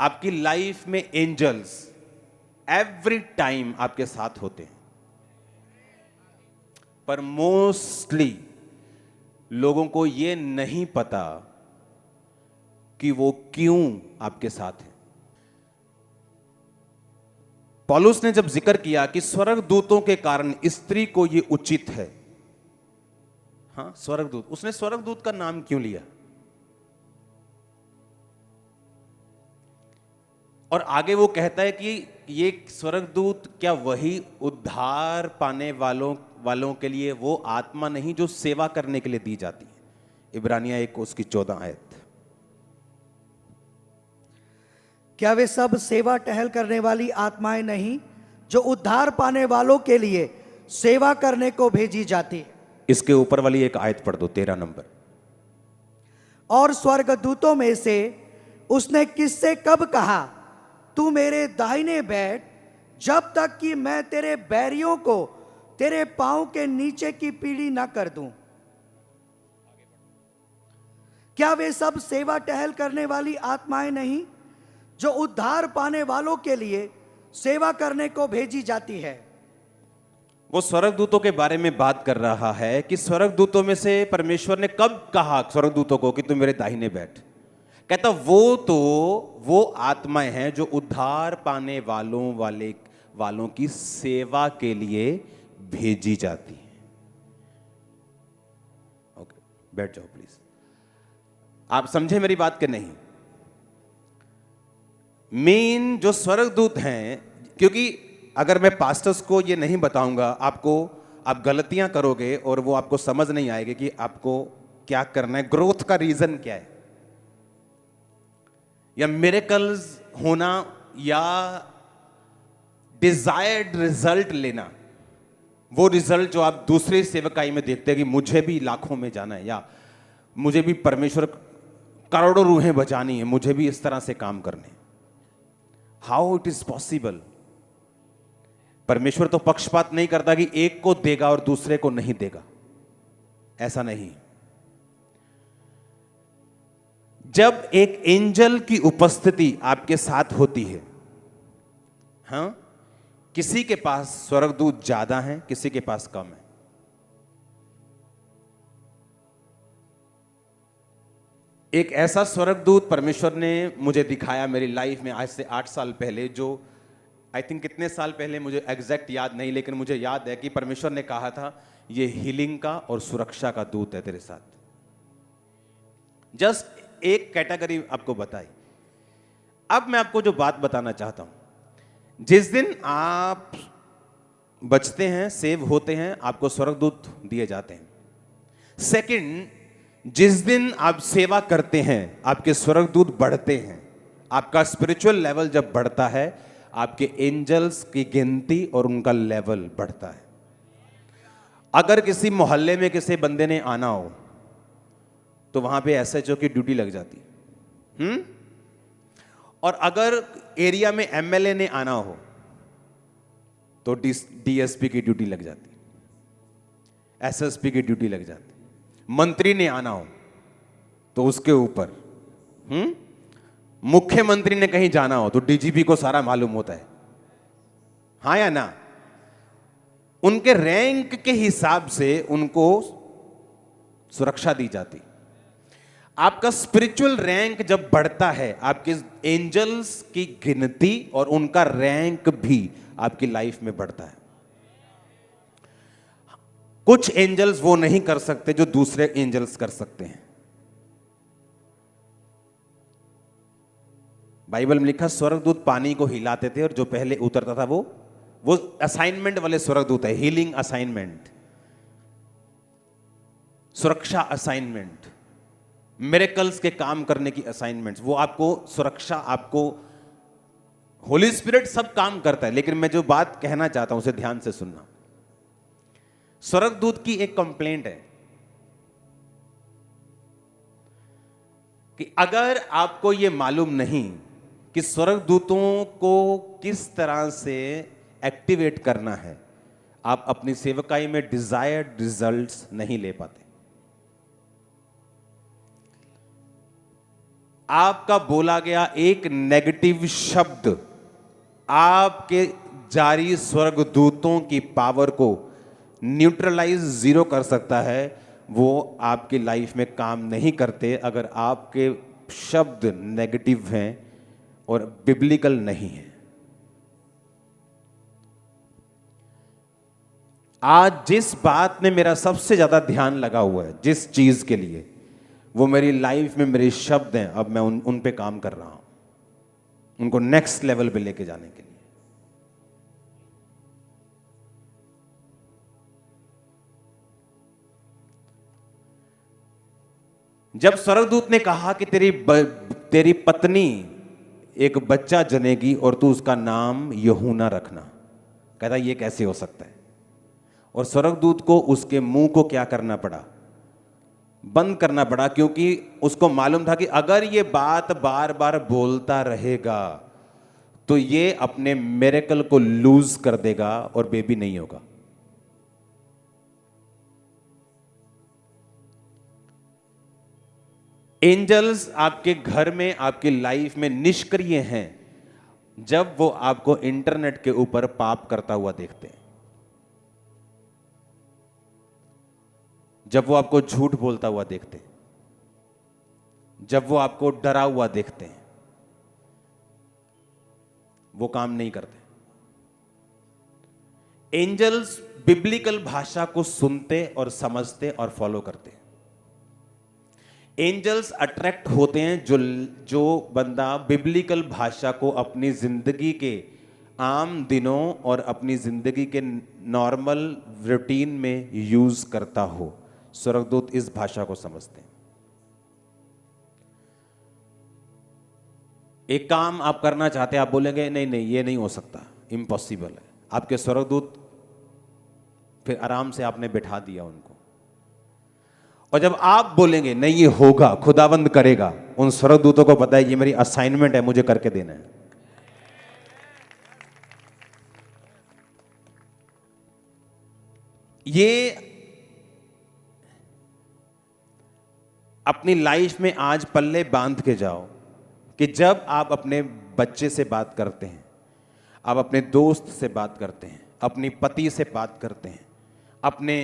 आपकी लाइफ में angels every time आपके साथ होते हैं, पर मोस्टली लोगों को यह नहीं पता कि वो क्यों आपके साथ है। पौलुस ने जब जिक्र किया कि स्वर्गदूतों के कारण स्त्री को यह उचित है, हाँ स्वर्गदूत, उसने स्वर्गदूत का नाम क्यों लिया? और आगे वो कहता है कि ये स्वर्गदूत क्या वही उद्धार पाने वालों के लिए वो आत्मा नहीं जो सेवा करने के लिए दी जाती है। इब्रानिया 1 उसकी 14 आयत। क्या वे सब सेवा टहल करने वाली आत्माएं नहीं जो उद्धार पाने वालों के लिए सेवा करने को भेजी जाती है? इसके ऊपर वाली एक आयत पढ़ दो, 13 नंबर। और स्वर्गदूतों में से उसने किससे कब कहा, तू मेरे दाहिने बैठ, जब तक कि मैं तेरे बैरियों को तेरे पांव के नीचे की पीढ़ी ना कर दूं? क्या वे सब सेवा टहल करने वाली आत्माएं नहीं जो उद्धार पाने वालों के लिए सेवा करने को भेजी जाती है? वो स्वर्गदूतों के बारे में बात कर रहा है कि स्वर्गदूतों में से परमेश्वर ने कब कहा स्वर्गदूतों को कि तुम मेरे दाहिने बैठ। कहता वो आत्माएं हैं जो उद्धार पाने वालों की सेवा के लिए भेजी जाती हैं। ओके, बैठ जाओ प्लीज। आप समझे मेरी बात के नहीं? मेन जो स्वर्गदूत हैं, क्योंकि अगर मैं पास्टर्स को ये नहीं बताऊंगा आप गलतियां करोगे और वो आपको समझ नहीं आएगी कि आपको क्या करना है, ग्रोथ का रीजन क्या है, या मिरेकल्स होना या डिजायर्ड रिजल्ट लेना। वो रिजल्ट जो आप दूसरे सेवकाई में देखते हैं कि मुझे भी लाखों में जाना है, या मुझे भी परमेश्वर करोड़ों रूहें बचानी है, मुझे भी इस तरह से काम करने। How it is possible? परमेश्वर तो पक्षपात नहीं करता कि एक को देगा और दूसरे को नहीं देगा, ऐसा नहीं। जब एक एंजल की उपस्थिति आपके साथ होती है, हां, किसी के पास स्वर्गदूत ज्यादा हैं, किसी के पास कम है। एक ऐसा स्वर्गदूत परमेश्वर ने मुझे दिखाया मेरी लाइफ में आज से 8 साल पहले, जो आई थिंक कितने साल पहले मुझे एग्जैक्ट याद नहीं, लेकिन मुझे याद है कि परमेश्वर ने कहा था ये हीलिंग का और सुरक्षा का दूत है तेरे साथ। जस्ट एक कैटेगरी आपको बताई। अब मैं आपको जो बात बताना चाहता हूं, जिस दिन आप बचते हैं, सेव होते हैं, आपको स्वर्गदूत दिए जाते हैं। सेकंड, जिस दिन आप सेवा करते हैं आपके स्वर्गदूत बढ़ते हैं। आपका स्पिरिचुअल लेवल जब बढ़ता है, आपके एंजल्स की गिनती और उनका लेवल बढ़ता है। अगर किसी मोहल्ले में किसी बंदे ने आना हो तो वहां पे एसएचओ की ड्यूटी लग जाती है। और अगर एरिया में एमएलए ने आना हो तो डीएसपी की ड्यूटी लग जाती, एसएसपी की ड्यूटी लग जाती। मंत्री ने आना हो तो उसके ऊपर, मुख्यमंत्री ने कहीं जाना हो तो डीजीपी को सारा मालूम होता है, हां या ना? उनके रैंक के हिसाब से उनको सुरक्षा दी जाती। आपका स्पिरिचुअल रैंक जब बढ़ता है, आपके एंजल्स की गिनती और उनका रैंक भी आपकी लाइफ में बढ़ता है। कुछ एंजल्स वो नहीं कर सकते जो दूसरे एंजल्स कर सकते हैं। बाइबल में लिखा स्वर्गदूत पानी को हिलाते थे और जो पहले उतरता था वो असाइनमेंट वाले स्वर्गदूत है। हीलिंग असाइनमेंट, सुरक्षा असाइनमेंट, मिरेकल्स के काम करने की असाइनमेंट्स, वो आपको सुरक्षा, आपको होली स्पिरिट सब काम करता है। लेकिन मैं जो बात कहना चाहता हूं उसे ध्यान से सुनना। स्वर्गदूत की एक कंप्लेंट है कि अगर आपको यह मालूम नहीं कि स्वर्गदूतों को किस तरह से एक्टिवेट करना है, आप अपनी सेवकाई में डिजायर्ड रिजल्ट्स नहीं ले पाते। आपका बोला गया एक नेगेटिव शब्द आपके जारी स्वर्गदूतों की पावर को न्यूट्रलाइज जीरो कर सकता है। वो आपकी लाइफ में काम नहीं करते अगर आपके शब्द नेगेटिव हैं और बिब्लिकल नहीं है। आज जिस बात में मेरा सबसे ज्यादा ध्यान लगा हुआ है, जिस चीज के लिए, वो मेरी लाइफ में मेरे शब्द हैं। अब मैं उन पे काम कर रहा हूं, उनको नेक्स्ट लेवल पे लेके जाने के लिए। जब स्वर्गदूत ने कहा कि तेरी पत्नी एक बच्चा जनेगी और तू उसका नाम यूहन्ना रखना, कहता ये कैसे हो सकता है। और स्वर्गदूत को उसके मुंह को क्या करना पड़ा, बंद करना पड़ा, क्योंकि उसको मालूम था कि अगर ये बात बार बार बोलता रहेगा तो ये अपने मिरेकल को लूज कर देगा और बेबी नहीं होगा। एंजल्स आपके घर में, आपकी लाइफ में निष्क्रिय हैं जब वो आपको इंटरनेट के ऊपर पाप करता हुआ देखते हैं, जब वो आपको झूठ बोलता हुआ देखते हैं, जब वो आपको डरा हुआ देखते हैं। वो काम नहीं करते। एंजल्स बिब्लिकल भाषा को सुनते और समझते और फॉलो करते हैं। एंजल्स अट्रैक्ट होते हैं जो बंदा बिब्लिकल भाषा को अपनी जिंदगी के आम दिनों और अपनी जिंदगी के नॉर्मल रूटीन में यूज करता हो। स्वर्गदूत इस भाषा को समझते हैं। एक काम आप करना चाहते हैं, आप बोलेंगे नहीं नहीं ये नहीं हो सकता, इम्पॉसिबल है। आपके स्वर्गदूत फिर आराम से आपने बिठा दिया उनको, और जब आप बोलेंगे नहीं ये होगा, खुदावंद करेगा, उन स्वर्गदूतों को पता है ये मेरी असाइनमेंट है, मुझे करके देना है। ये अपनी लाइफ में आज पल्ले बांध के जाओ कि जब आप अपने बच्चे से बात करते हैं, आप अपने दोस्त से बात करते हैं, अपनी पति से बात करते हैं, अपने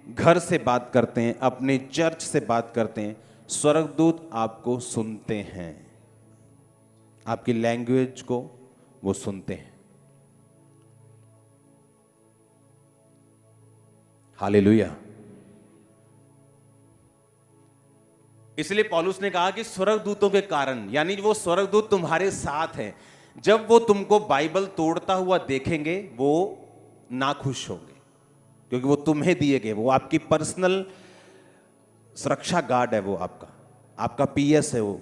घर से बात करते हैं, अपने चर्च से बात करते हैं, स्वर्गदूत आपको सुनते हैं। आपकी लैंग्वेज को वो सुनते हैं। हालेलुया। इसलिए पौलुस ने कहा कि स्वर्गदूतों के कारण, यानी वो स्वर्गदूत तुम्हारे साथ हैं, जब वो तुमको बाइबल तोड़ता हुआ देखेंगे वो नाखुश होंगे, क्योंकि वो तुम्हें दिए गए, वो आपकी पर्सनल सुरक्षा गार्ड है, वो आपका पीएस है, वो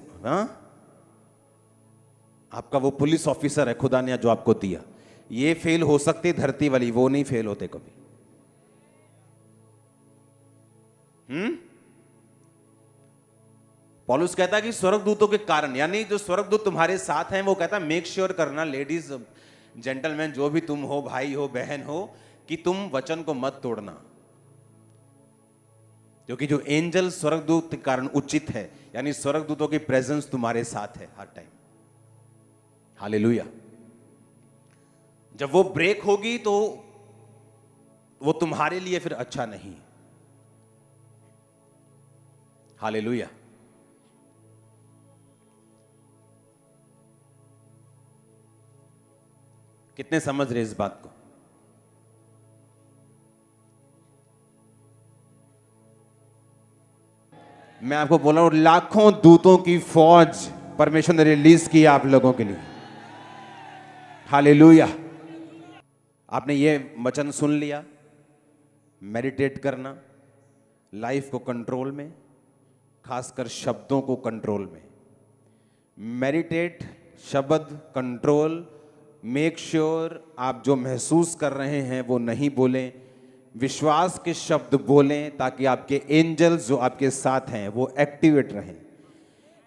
आपका वो पुलिस ऑफिसर है खुदा ने जो आपको दिया। ये फेल हो सकती धरती वाली, वो नहीं फेल होते कभी। पौलुस कहता है कि स्वर्गदूतों के कारण, यानी जो स्वर्गदूत तुम्हारे साथ हैं, वो कहता है मेक श्योर करना, लेडीज जेंटलमैन जो भी तुम हो, भाई हो बहन हो, कि तुम वचन को मत तोड़ना, क्योंकि जो एंजल स्वर्गदूत के कारण उचित है, यानी स्वर्गदूतों की प्रेजेंस तुम्हारे साथ है हर टाइम। हालेलुया। जब वो ब्रेक होगी तो वो तुम्हारे लिए फिर अच्छा नहीं। हालेलुया। कितने समझ रहे इस बात को? मैं आपको बोल रहा हूं, लाखों दूतों की फौज परमेश्वर ने रिलीज की आप लोगों के लिए। हालेलुया। आपने ये वचन सुन लिया, मेडिटेट करना, लाइफ को कंट्रोल में, खासकर शब्दों को कंट्रोल में। मेडिटेट, शब्द कंट्रोल, मेक श्योर आप जो महसूस कर रहे हैं वो नहीं बोलें, विश्वास के शब्द बोलें, ताकि आपके एंजल्स जो आपके साथ हैं वो एक्टिवेट रहें।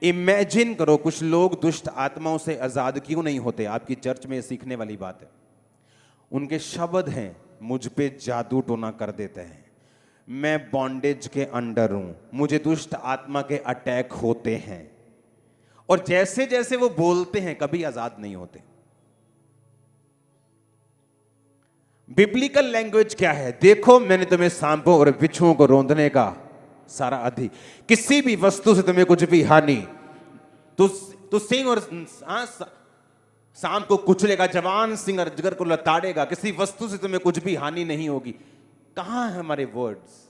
इमेजिन करो, कुछ लोग दुष्ट आत्माओं से आजाद क्यों नहीं होते? आपकी चर्च में सीखने वाली बात है। उनके शब्द हैं, मुझ पे जादू टोना कर देते हैं, मैं बॉन्डेज के अंडर हूं, मुझे दुष्ट आत्मा के अटैक होते हैं, और जैसे जैसे वो बोलते हैं कभी आजाद नहीं होते। बिब्लिकल लैंग्वेज क्या है? देखो मैंने तुम्हें सांपों और बिच्छुओं को रौंदने का सारा अधिकार, किसी भी वस्तु से तुम्हें कुछ भी हानि, तू सिंह और सांप को कुचलेगा, जवान सिंह और जिगर को लताड़ेगा, किसी वस्तु से तुम्हें कुछ भी हानि नहीं होगी। कहां है हमारे वर्ड्स?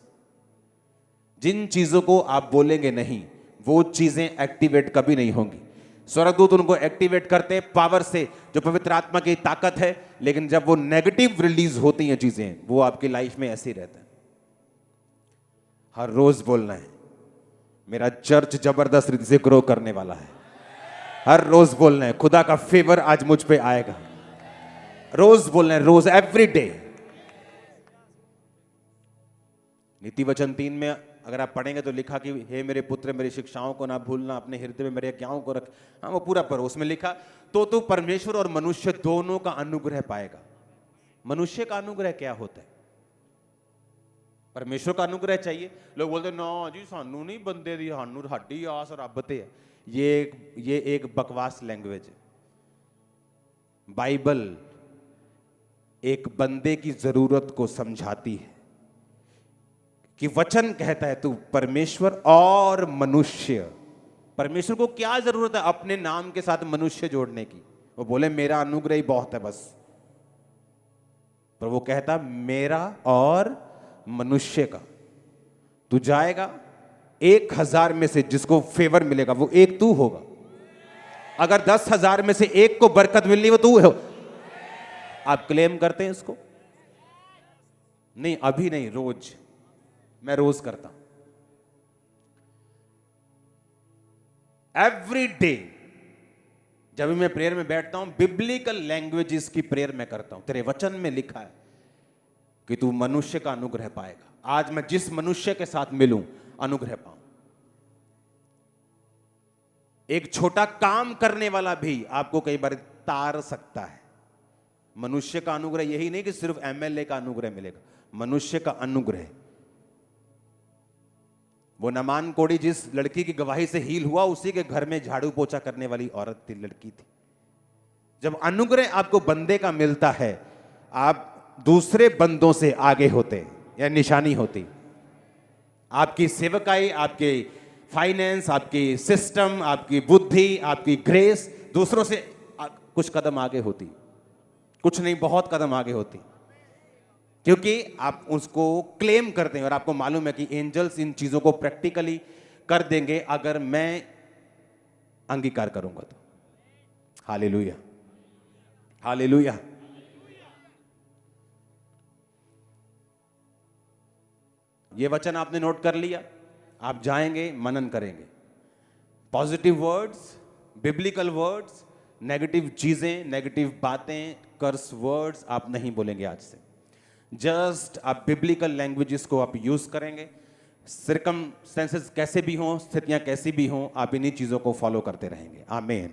जिन चीजों को आप बोलेंगे नहीं, वो चीजें एक्टिवेट कभी नहीं होंगी। स्वर्गदूत उनको एक्टिवेट करते हैं पावर से, जो पवित्र आत्मा की ताकत है, लेकिन जब वो नेगेटिव रिलीज होती हैं चीजें, वो आपकी लाइफ में ऐसे ही रहता है। हर रोज बोलना है, मेरा चर्च जबरदस्त रीति से ग्रो करने वाला है। हर रोज बोलना है, खुदा का फेवर आज मुझ पे आएगा। रोज बोलना है, रोज, एवरी डे। नीति वचन 3 में अगर आप पढ़ेंगे तो लिखा कि हे मेरे पुत्र, मेरी शिक्षाओं को ना भूलना, अपने हृदय में मेरी आज्ञाओं को रख। हाँ, वो पूरा पढ़ो। उसमें लिखा तो तू परमेश्वर और मनुष्य दोनों का अनुग्रह पाएगा। मनुष्य का अनुग्रह क्या होता है? परमेश्वर का अनुग्रह चाहिए। लोग बोलते ना जी सानू नहीं बंदे दी, सानू साडी आस रब ते है। ये एक बकवास लैंग्वेज है। बाइबल एक बंदे की जरूरत को समझाती है कि वचन कहता है तू परमेश्वर और मनुष्य। परमेश्वर को क्या जरूरत है अपने नाम के साथ मनुष्य जोड़ने की? वो बोले मेरा अनुग्रह ही बहुत है बस। पर वो कहता मेरा और मनुष्य का। तू जाएगा 1000 में से जिसको फेवर मिलेगा वो एक तू होगा। अगर 10,000 में से एक को बरकत मिलनी वो तू हो। आप क्लेम करते हैं इसको? नहीं, अभी नहीं, रोज। मैं रोज करता हूं। एवरी डे जब भी मैं प्रेयर में बैठता हूं, बिब्लिकल लैंग्वेजेस की प्रेयर मैं करता हूं। तेरे वचन में लिखा है कि तू मनुष्य का अनुग्रह पाएगा। आज मैं जिस मनुष्य के साथ मिलूं अनुग्रह पाऊं। एक छोटा काम करने वाला भी आपको कई बार तार सकता है। मनुष्य का अनुग्रह यही नहीं कि सिर्फ एमएलए का अनुग्रह मिलेगा, मनुष्य का अनुग्रह। वो नमान कोड़ी जिस लड़की की गवाही से हील हुआ, उसी के घर में झाड़ू पोछा करने वाली औरत थी, लड़की थी। जब अनुग्रह आपको बंदे का मिलता है, आप दूसरे बंदों से आगे होते या निशानी होती। आपकी सेवकाई, आपके फाइनेंस, आपकी सिस्टम, आपकी बुद्धि, आपकी ग्रेस दूसरों से कुछ कदम आगे होती। कुछ नहीं, बहुत कदम आगे होती, क्योंकि आप उसको क्लेम करते हैं और आपको मालूम है कि एंजल्स इन चीजों को प्रैक्टिकली कर देंगे अगर मैं अंगीकार करूंगा तो। Hallelujah, hallelujah. ये वचन आपने नोट कर लिया, आप जाएंगे मनन करेंगे। Positive words, biblical words, negative चीजें, नेगेटिव बातें, कर्स वर्ड्स आप नहीं बोलेंगे आज से। जस्ट आप बिब्लिकल लैंग्वेजेस को आप यूज करेंगे। सर्कमस्टेंसेस कैसे भी हों, स्थितियां कैसी भी हों, आप इन्हीं चीजों को फॉलो करते रहेंगे। आमीन।